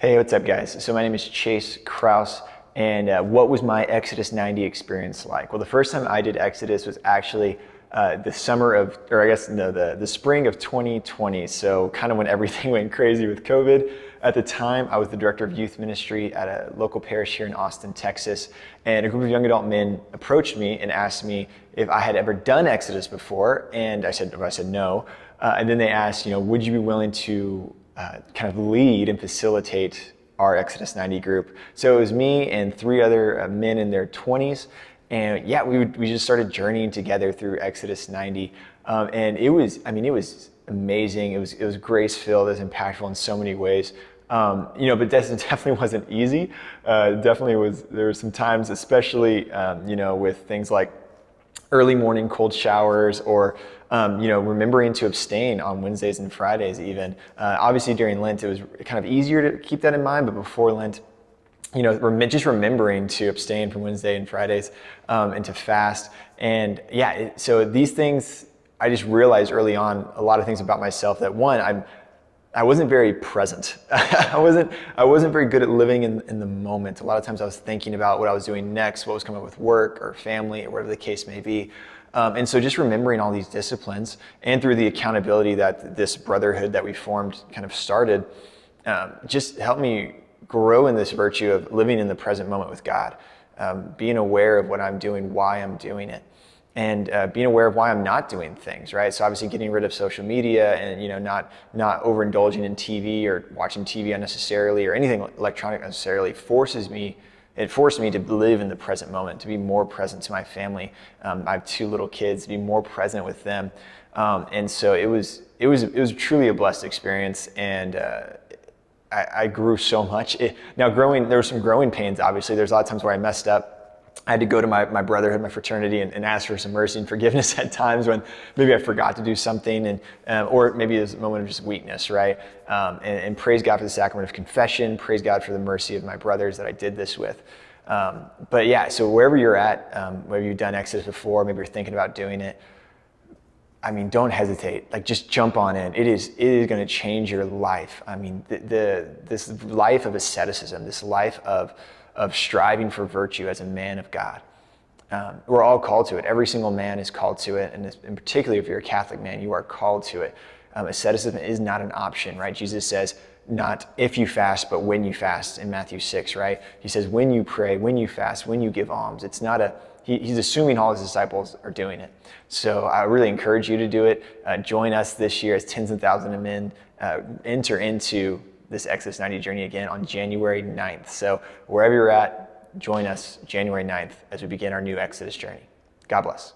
Hey, what's up, guys? So my name is Chase Crouse, and what was my Exodus 90 experience like? Well, the first time I did Exodus was actually the summer of, or I guess no, the spring of 2020. So kind of when everything went crazy with COVID. At the time, I was the director of youth ministry at a local parish here in Austin, Texas, and a group of young adult men approached me and asked me if I had ever done Exodus before, and I said no. And then they asked, would you be willing to kind of lead and facilitate our Exodus 90 group? So it was me and three other men in their 20s. And yeah, we just started journeying together through Exodus 90. And it was amazing. It was grace-filled, it was impactful in so many ways. But this definitely wasn't easy. There were some times, especially, with things like early morning cold showers, or remembering to abstain on Wednesdays and Fridays even. Obviously during Lent, it was kind of easier to keep that in mind, but before Lent, just remembering to abstain from Wednesday and Fridays and to fast. And so these things, I just realized early on a lot of things about myself. That one, I wasn't very present. I wasn't very good at living in the moment. A lot of times I was thinking about what I was doing next, what was coming up with work or family or whatever the case may be. And so just remembering all these disciplines, and through the accountability that this brotherhood that we formed kind of started, just helped me grow in this virtue of living in the present moment with God, being aware of what I'm doing, why I'm doing it, and being aware of why I'm not doing things, right? So obviously getting rid of social media and not overindulging in TV or watching TV unnecessarily or anything electronic necessarily forced me to live in the present moment, to be more present to my family. I have two little kids, to be more present with them. And so it was truly a blessed experience, and I grew so much. There were some growing pains, obviously. There's a lot of times where I messed up. I had to go to my brotherhood, my fraternity, and ask for some mercy and forgiveness at times when maybe I forgot to do something, or maybe it was a moment of just weakness, right? And praise God for the sacrament of confession. Praise God for the mercy of my brothers that I did this with. But yeah, so wherever you're at, whether you've done Exodus before, maybe you're thinking about doing it, don't hesitate. Just jump on in. It is going to change your life. This life of asceticism, this life of striving for virtue as a man of God. We're all called to it. Every single man is called to it, and particularly if you're a Catholic man, you are called to it. Asceticism is not an option, right? Jesus says, not if you fast, but when you fast in Matthew 6, right? He says, when you pray, when you fast, when you give alms. It's not he's assuming all his disciples are doing it. So I really encourage you to do it. Join us this year as tens of thousands of men enter into this Exodus 90 journey again on January 9th. So wherever you're at, join us January 9th as we begin our new Exodus journey. God bless.